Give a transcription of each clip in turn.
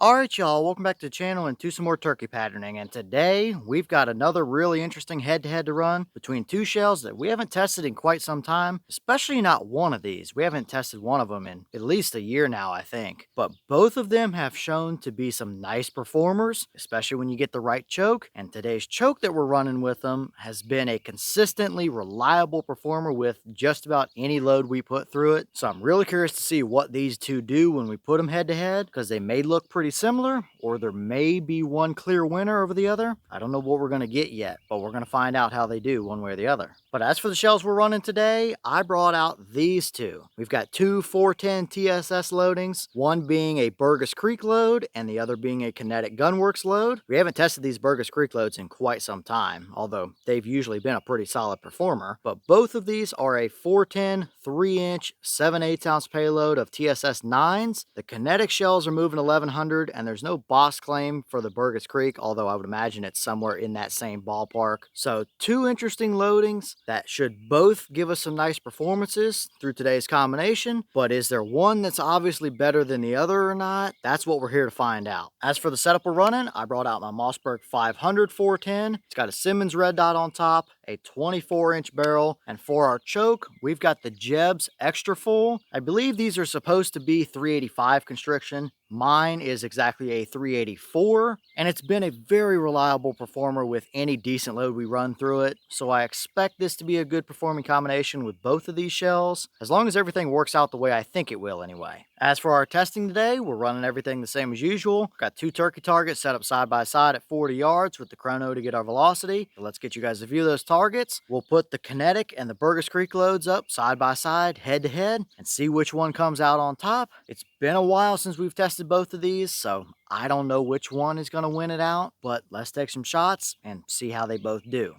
Alright y'all, welcome back to the channel and to some more turkey patterning, and today we've got another really interesting head-to-head to run between two shells that we haven't tested in quite some time, especially not one of these. We haven't tested one of them in at least a year now, I think, but both of them have shown to be some nice performers, especially when you get the right choke, and today's choke that we're running with them has been a consistently reliable performer with just about any load we put through it. So I'm really curious to see what these two do when we put them head-to-head, because they may look pretty similar, or there may be one clear winner over the other. I don't know what we're going to get yet, but we're going to find out how they do one way or the other. But as for the shells we're running today, I brought out these two. We've got two 410 TSS loadings, one being a Burgess Creek load and the other being a Kinetic Gunwerks load. We haven't tested these Burgess Creek loads in quite some time, although they've usually been a pretty solid performer. But both of these are a 410 3-inch 7/8 ounce payload of TSS 9s. The Kinetic shells are moving 1100, and there's no box claim for the Burgess Creek, although I would imagine it's somewhere in that same ballpark. So two interesting loadings that should both give us some nice performances through today's combination. But is there one that's obviously better than the other or not? That's what we're here to find out. As for the setup we're running, I brought out my Mossberg 500 410. It's got a Simmons red dot on top, a 24-inch barrel, and for our choke, we've got the Jebs Extra Full. I believe these are supposed to be 385 constriction. Mine is exactly a 384, and it's been a very reliable performer with any decent load we run through it, so I expect this to be a good performing combination with both of these shells, as long as everything works out the way I think it will anyway. As for our testing today, we're running everything the same as usual. Got two turkey targets set up side by side at 40 yards with the chrono to get our velocity. So let's get you guys a view of those targets. We'll put the Kinetic and the Burgess Creek loads up side by side, head to head, and see which one comes out on top. It's been a while since we've tested both of these, so I don't know which one is going to win it out, but let's take some shots and see how they both do.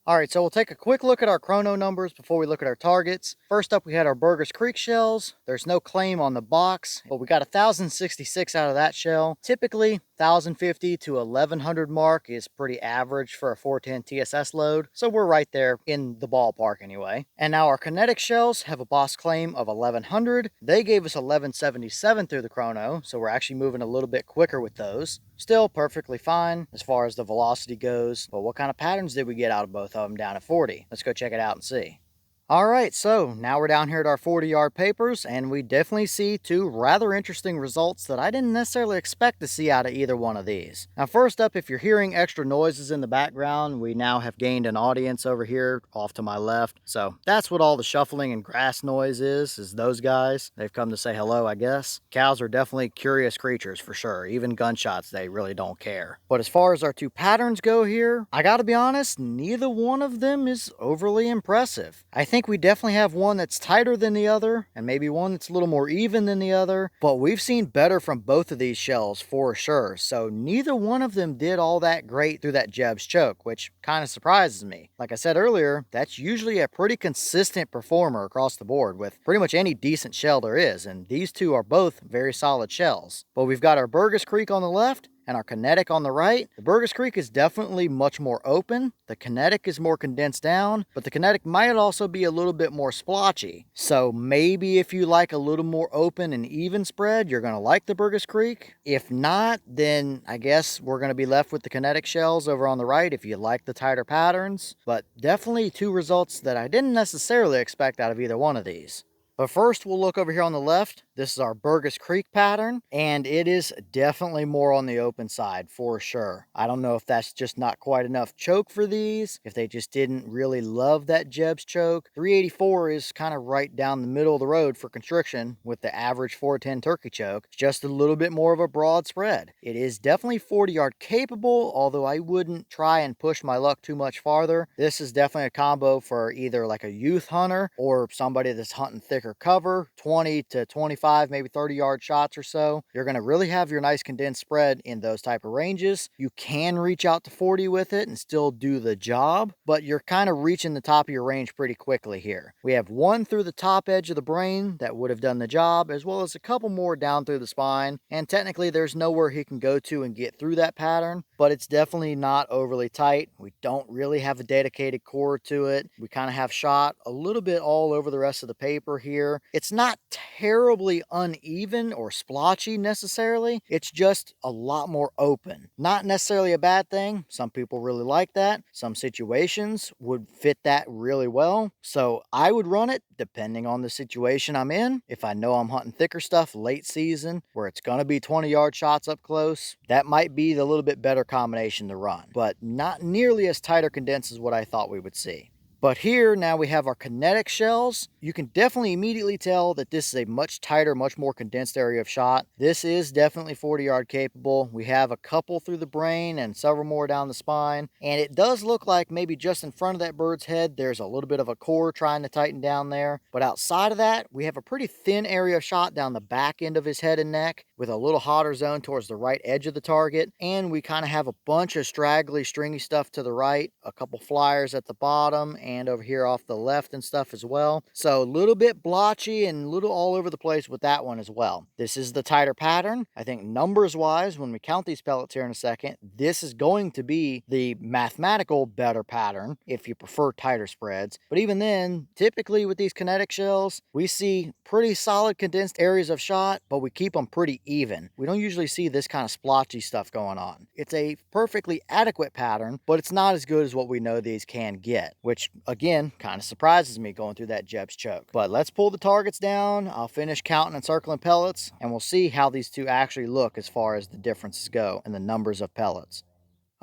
Alright, so we'll take a quick look at our chrono numbers before we look at our targets. First up, we had our Burgess Creek shells. There's no claim on the box, but we got 1,066 out of that shell. Typically, 1,050 to 1,100 mark is pretty average for a 410 TSS load, so we're right there in the ballpark anyway. And now our Kinetic shells have a boss claim of 1,100. They gave us 1,177 through the chrono, so we're actually moving a little bit quicker with those. Still perfectly fine as far as the velocity goes, but what kind of patterns did we get out of both of them down at 40? Let's go check it out and see. Alright, so now we're down here at our 40-yard papers, and we definitely see two rather interesting results that I didn't necessarily expect to see out of either one of these. Now first up, if you're hearing extra noises in the background, we now have gained an audience over here off to my left. So that's what all the shuffling and grass noise is those guys. They've come to say hello, I guess. Cows are definitely curious creatures for sure. Even gunshots, they really don't care. But as far as our two patterns go here, I gotta be honest, neither one of them is overly impressive. I think we definitely have one that's tighter than the other, and maybe one that's a little more even than the other, but we've seen better from both of these shells for sure, so neither one of them did all that great through that Jebs choke, which kind of surprises me. Like I said earlier, that's usually a pretty consistent performer across the board with pretty much any decent shell there is, and these two are both very solid shells. But we've got our Burgess Creek on the left and our Kinetic on the right. The Burgess Creek is definitely much more open. The Kinetic is more condensed down, but the Kinetic might also be a little bit more splotchy. So maybe if you like a little more open and even spread, you're going to like the Burgess Creek. If not, then I guess we're going to be left with the Kinetic shells over on the right if you like the tighter patterns. But definitely two results that I didn't necessarily expect out of either one of these. But first, we'll look over here on the left. This is our Burgess Creek pattern, and it is definitely more on the open side for sure. I don't know if that's just not quite enough choke for these, if they just didn't really love that Jebs choke. 384 is kind of right down the middle of the road for constriction with the average 410 turkey choke. It's just a little bit more of a broad spread. It is definitely 40-yard capable, although I wouldn't try and push my luck too much farther. This is definitely a combo for either like a youth hunter or somebody that's hunting thicker cover, 20 to 25 25, maybe 30-yard shots or so, you're going to really have your nice condensed spread in those type of ranges. You can reach out to 40 with it and still do the job, but you're kind of reaching the top of your range pretty quickly here. We have one through the top edge of the brain that would have done the job, as well as a couple more down through the spine, and technically there's nowhere he can go to and get through that pattern, but it's definitely not overly tight. We don't really have a dedicated core to it. We kind of have shot a little bit all over the rest of the paper here. It's not terribly uneven or splotchy necessarily. It's just a lot more open. Not necessarily a bad thing. Some people really like that. Some situations would fit that really well. So I would run it depending on the situation I'm in. If I know I'm hunting thicker stuff late season where it's going to be 20-yard shots up close, that might be the little bit better combination to run, but not nearly as tight or condensed as what I thought we would see. But here now we have our kinetic shells. You can definitely immediately tell that this is a much tighter, much more condensed area of shot. This is definitely 40-yard capable. We have a couple through the brain and several more down the spine. And it does look like maybe just in front of that bird's head, there's a little bit of a core trying to tighten down there. But outside of that, we have a pretty thin area of shot down the back end of his head and neck with a little hotter zone towards the right edge of the target. And we kind of have a bunch of straggly, stringy stuff to the right, a couple flyers at the bottom, and over here off the left and stuff as well. So a little bit blotchy and a little all over the place with that one as well. This is the tighter pattern. I think numbers wise, when we count these pellets here in a second, this is going to be the mathematical better pattern if you prefer tighter spreads. But even then, typically with these kinetic shells, we see pretty solid condensed areas of shot, but we keep them pretty even. We don't usually see this kind of splotchy stuff going on. It's a perfectly adequate pattern, but it's not as good as what we know these can get, which again, kind of surprises me going through that Jebs choke. But let's pull the targets down. I'll finish counting and circling pellets, and we'll see how these two actually look as far as the differences go and the numbers of pellets.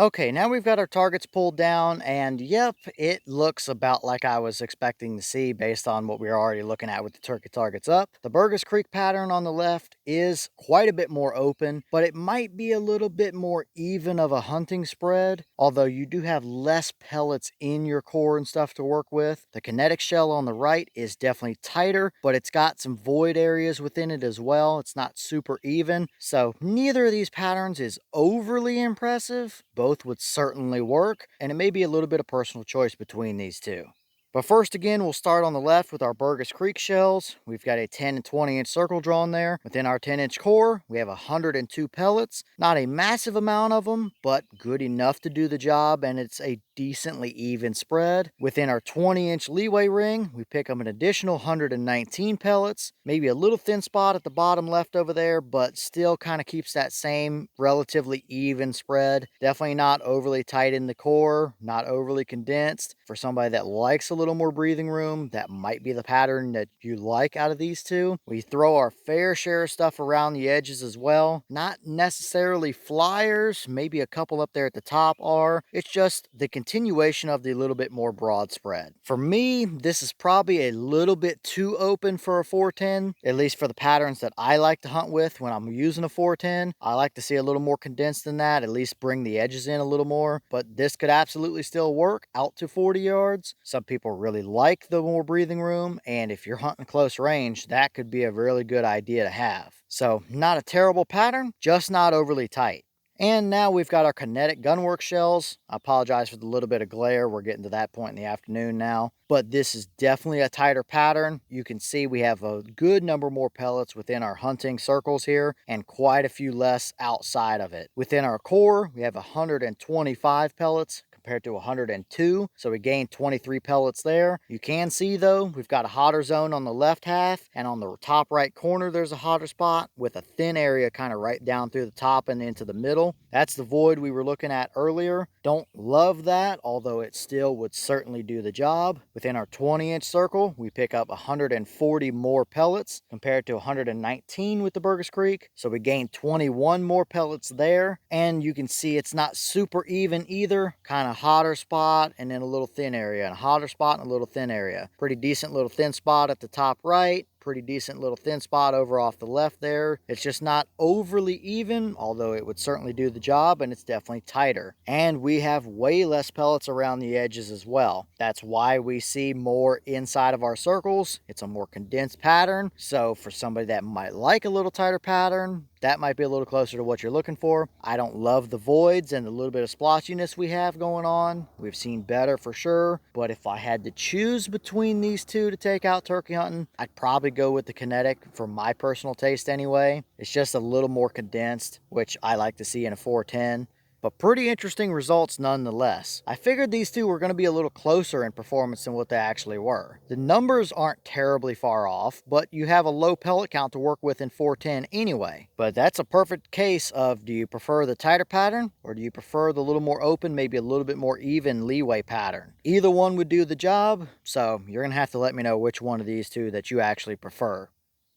Okay, now we've got our targets pulled down, and yep, it looks about like I was expecting to see based on what we were already looking at with the turkey targets up. The Burgess Creek pattern on the left is quite a bit more open, but it might be a little bit more even of a hunting spread, although you do have less pellets in your core and stuff to work with. The kinetic shell on the right is definitely tighter, but it's got some void areas within it as well. It's not super even, so neither of these patterns is overly impressive. Both would certainly work, and it may be a little bit of personal choice between these two. But first, again, we'll start on the left with our Burgess Creek shells. We've got a 10 and 20 inch circle drawn there. Within our 10 inch core, we have 102 pellets. Not a massive amount of them, but good enough to do the job, and it's a decently even spread. Within our 20 inch leeway ring, we pick up an additional 119 pellets. Maybe a little thin spot at the bottom left over there, but still kind of keeps that same relatively even spread. Definitely not overly tight in the core, not overly condensed. For somebody that likes a little more breathing room, that might be the pattern that you like out of these two. We throw our fair share of stuff around the edges as well. Not necessarily flyers, maybe a couple up there at the top are. It's just the continuation of the little bit more broad spread. For me, this is probably a little bit too open for a 410, at least for the patterns that I like to hunt with when I'm using a 410. I like to see a little more condensed than that, at least bring the edges in a little more, but this could absolutely still work out to 40 yards. Some people really like the more breathing room, and if you're hunting close range, that could be a really good idea to have. So not a terrible pattern, just not overly tight. And now we've got our Kinetic Gunwerks shells. I apologize for the little bit of glare. We're getting to that point in the afternoon now. But this is definitely a tighter pattern. You can see we have a good number more pellets within our hunting circles here and quite a few less outside of it. Within our core, we have 125 pellets compared to 102, so we gained 23 pellets there. You can see though, we've got a hotter zone on the left half, and on the top right corner there's a hotter spot with a thin area kind of right down through the top and into the middle. That's the void we were looking at earlier. Don't love that, although it still would certainly do the job. Within our 20-inch circle, we pick up 140 more pellets compared to 119 with the Burgess Creek, so we gained 21 more pellets there. And you can see it's not super even either, kind of hotter spot and then a little thin area, and a hotter spot and a little thin area. Pretty decent little thin spot at the top right, pretty decent little thin spot over off the left there. It's just not overly even, although it would certainly do the job, and it's definitely tighter. And we have way less pellets around the edges as well. That's why we see more inside of our circles. It's a more condensed pattern. So for somebody that might like a little tighter pattern, that might be a little closer to what you're looking for. I don't love the voids and the little bit of splotchiness we have going on. We've seen better for sure, but if I had to choose between these two to take out turkey hunting, I'd probably go with the Kinetic for my personal taste anyway. It's just a little more condensed, which I like to see in a 410. But pretty interesting results nonetheless. I figured these two were going to be a little closer in performance than what they actually were. The numbers aren't terribly far off, but you have a low pellet count to work with in 410 anyway. But that's a perfect case of, do you prefer the tighter pattern or do you prefer the little more open, maybe a little bit more even leeway pattern? Either one would do the job, so you're going to have to let me know which one of these two that you actually prefer.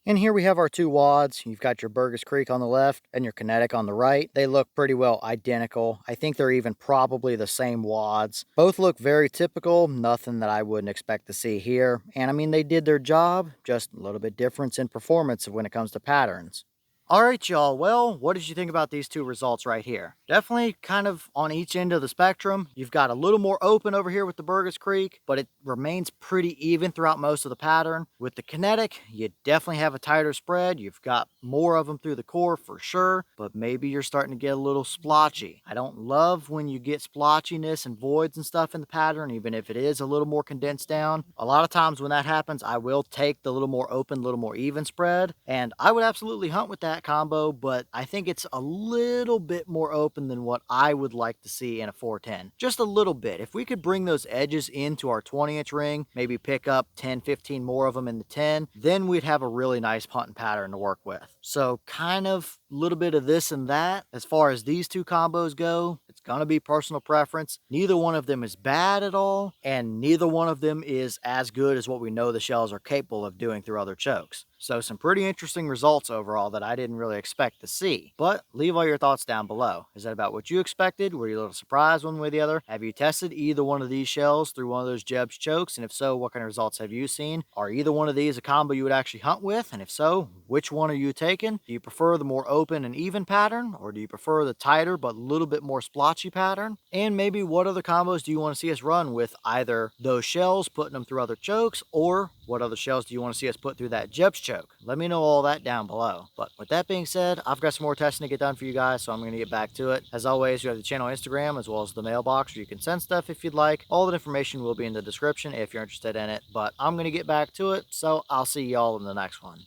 And here we have our two wads. You've got your Burgess Creek on the left and your Kinetic on the right. They look pretty well identical. I think they're even probably the same wads. Both look very typical, nothing that I wouldn't expect to see here. And I mean, they did their job, just a little bit difference in performance when it comes to patterns. All right, y'all. Well, what did you think about these two results right here? Definitely kind of on each end of the spectrum. You've got a little more open over here with the Burgess Creek, but it remains pretty even throughout most of the pattern. With the Kinetic, you definitely have a tighter spread. You've got more of them through the core for sure, but maybe you're starting to get a little splotchy. I don't love when you get splotchiness and voids and stuff in the pattern, even if it is a little more condensed down. A lot of times when that happens, I will take the little more open, little more even spread, and I would absolutely hunt with that combo, but I think it's a little bit more open than what I would like to see in a 410. Just a little bit. If we could bring those edges into our 20-inch ring, maybe pick up 10, 15 more of them in the 10, then we'd have a really nice hunting pattern to work with. So kind of a little bit of this and that. As far as these two combos go, it's going to be personal preference. Neither one of them is bad at all, and neither one of them is as good as what we know the shells are capable of doing through other chokes. So some pretty interesting results overall that I didn't really expect to see. But leave all your thoughts down below. Is that about what you expected? Were you a little surprised one way or the other? Have you tested either one of these shells through one of those Jebs chokes? And if so, what kind of results have you seen? Are either one of these a combo you would actually hunt with? And if so, which one are you taking? Do you prefer the more open and even pattern? Or do you prefer the tighter but a little bit more splotchy pattern? And maybe what other combos do you want to see us run with either those shells, putting them through other chokes, or what other shells do you want to see us put through that Jebs choke? Let me know all that down below. But with that being said, I've got some more testing to get done for you guys, so I'm going to get back to it. As always, you have the channel Instagram as well as the mailbox where you can send stuff if you'd like. All the information will be in the description if you're interested in it, but I'm going to get back to it, so I'll see y'all in the next one.